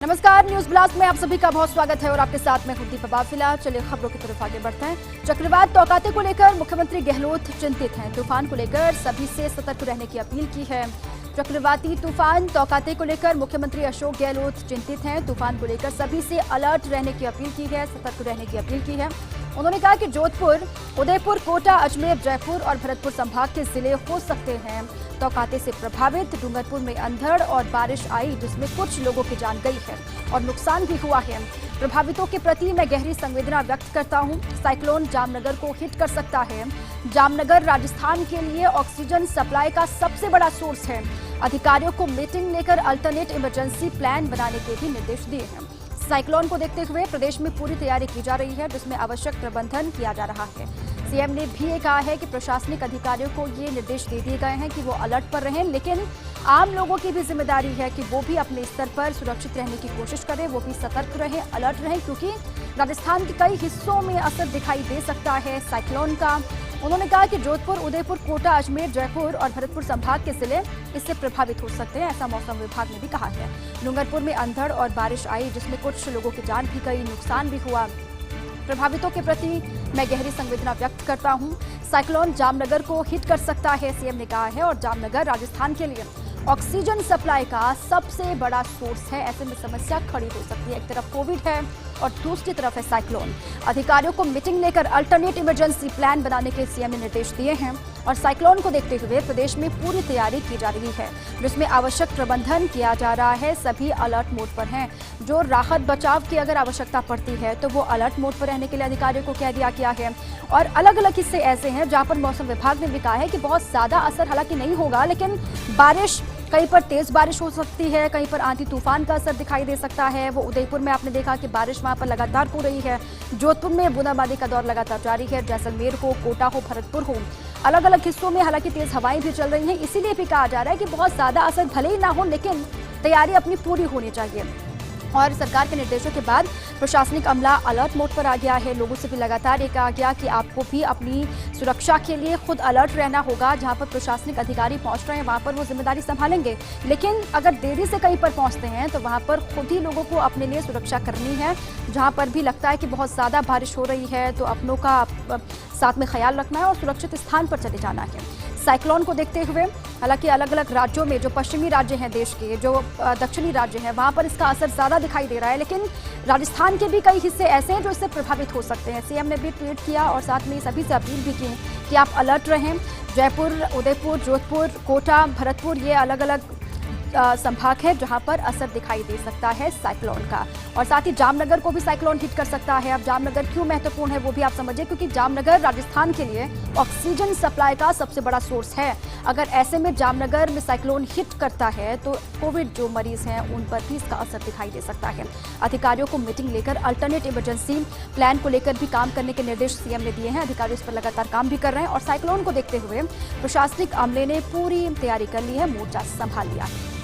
नमस्कार, news blast में आप सभी का बहुत स्वागत है और आपके साथ मैं हूं दीपा बाफिला। चलिए खबरों की तरफ आगे बढ़ते हैं। चक्रवात तौकाते को लेकर मुख्यमंत्री गहलोत चिंतित हैं। तूफान को लेकर सभी से सतर्क रहने की अपील की है। चक्रवाती तूफान तौकाते को लेकर मुख्यमंत्री अशोक गहलोत चिंतित हैं। तूफान को लेकर सभी से अलर्ट रहने की अपील की है, सतर्क रहने की अपील की है। उन्होंने कहा कि जोधपुर, उदयपुर, कोटा, अजमेर, जयपुर और भरतपुर संभाग के जिले हो सकते हैं तौकाते से प्रभावित। डूंगरपुर में अंधड़ और बारिश आई जिसमें कुछ लोगों की जान गई है और नुकसान भी हुआ है। प्रभावितों के प्रति मैं गहरी संवेदना व्यक्त करता हूं। साइक्लोन जामनगर को हिट कर सकता है। जामनगर राजस्थान के लिए ऑक्सीजन सप्लाई का सबसे बड़ा सोर्स है। अधिकारियों को मीटिंग लेकर अल्टरनेट इमरजेंसी प्लान बनाने के भी निर्देश दिए हैं। साइक्लोन को देखते हुए प्रदेश में पूरी तैयारी की जा रही है जिसमें आवश्यक प्रबंधन किया जा रहा है। सीएम ने भी ये कहा है कि प्रशासनिक अधिकारियों को ये निर्देश दे दिए गए हैं कि वो अलर्ट पर रहें, लेकिन आम लोगों की भी जिम्मेदारी है कि वो भी अपने स्तर पर सुरक्षित रहने की कोशिश करें, वो भी सतर्क रहें, अलर्ट रहें, क्योंकि राजस्थान के कई हिस्सों में असर दिखाई दे सकता है साइक्लोन का। उन्होंने कहा कि जोधपुर, उदयपुर, कोटा, अजमेर, जयपुर और भरतपुर संभाग के जिले इससे प्रभावित हो सकते हैं, ऐसा मौसम विभाग ने भी कहा है। डूंगरपुर में अंधड़ और बारिश आई जिसमें कुछ लोगों की जान भी गई, नुकसान भी हुआ। प्रभावितों के प्रति मैं गहरी संवेदना व्यक्त करता हूं। साइक्लोन जामनगर को हिट कर सकता है, सीएम ने कहा है, और जामनगर राजस्थान के लिए ऑक्सीजन सप्लाई का सबसे बड़ा सोर्स है। ऐसे में समस्या खड़ी हो सकती है। एक तरफ कोविड है और दूसरी तरफ है साइक्लोन। अधिकारियों को मीटिंग लेकर अल्टरनेट इमरजेंसी प्लान बनाने के सीएम ने निर्देश दिए हैं और साइक्लोन को देखते हुए प्रदेश में पूरी तैयारी की जा रही है जिसमें आवश्यक प्रबंधन किया जा रहा है। सभी अलर्ट मोड पर हैं। जो राहत बचाव की अगर आवश्यकता पड़ती है तो वो अलर्ट मोड पर रहने के लिए अधिकारियों को कह दिया गया है। और अलग अलग हिस्से ऐसे हैं जहां पर मौसम विभाग ने भी कहा है कि बहुत ज्यादा असर हालांकि नहीं होगा, लेकिन बारिश, कहीं पर तेज बारिश हो सकती है, कहीं पर आंधी तूफान का असर दिखाई दे सकता है। वो उदयपुर में आपने देखा कि बारिश वहां पर लगातार हो रही है। जोधपुर में बूंदाबांदी का दौर लगातार जारी है। जैसलमेर हो, कोटा हो, भरतपुर हो, अलग अलग हिस्सों में हालांकि तेज हवाएं भी चल रही हैं। इसीलिए भी कहा जा रहा है कि बहुत ज्यादा असर भले ही ना हो, लेकिन तैयारी अपनी पूरी होनी चाहिए। और सरकार के निर्देशों के बाद प्रशासनिक अमला अलर्ट मोड पर आ गया है। लोगों से भी लगातार ये कहा गया कि आपको भी अपनी सुरक्षा के लिए खुद अलर्ट रहना होगा। जहां पर प्रशासनिक अधिकारी पहुंच रहे हैं वहां पर वो जिम्मेदारी संभालेंगे, लेकिन अगर देरी से कहीं पर पहुंचते हैं तो वहां पर खुद ही लोगों को अपने लिए सुरक्षा करनी है। जहां पर भी लगता है कि बहुत ज्यादा बारिश हो रही है तो अपनों का साथ में ख्याल रखना है और सुरक्षित स्थान पर चले जाना है। साइक्लोन को देखते हुए हालांकि अलग अलग राज्यों में, जो पश्चिमी राज्य हैं देश के, जो दक्षिणी राज्य हैं, वहां पर इसका असर ज्यादा दिखाई दे रहा है, लेकिन राजस्थान के भी कई हिस्से ऐसे हैं जो इससे प्रभावित हो सकते हैं। सीएम ने भी ट्वीट किया और साथ में सभी से अपील भी की कि आप अलर्ट रहें। जयपुर, उदयपुर, जोधपुर, कोटा, भरतपुर, ये अलग अलग संभाग है जहां पर असर दिखाई दे सकता है साइक्लोन का। और साथ ही जामनगर को भी साइक्लोन हिट कर सकता है। अब जामनगर क्यों महत्वपूर्ण है वो भी आप समझिए, क्योंकि जामनगर राजस्थान के लिए ऑक्सीजन सप्लाई का सबसे बड़ा सोर्स है। अगर ऐसे में जामनगर में साइक्लोन हिट करता है तो कोविड जो मरीज हैं उन पर भी इसका असर दिखाई दे सकता है। अधिकारियों को मीटिंग लेकर अल्टरनेट इमरजेंसी प्लान को लेकर भी काम करने के निर्देश सीएम ने दिए हैं। अधिकारी इस पर लगातार काम भी कर रहे हैं और साइक्लोन को देखते हुए प्रशासनिक अमले ने पूरी तैयारी कर ली है, मोर्चा संभाल लिया है।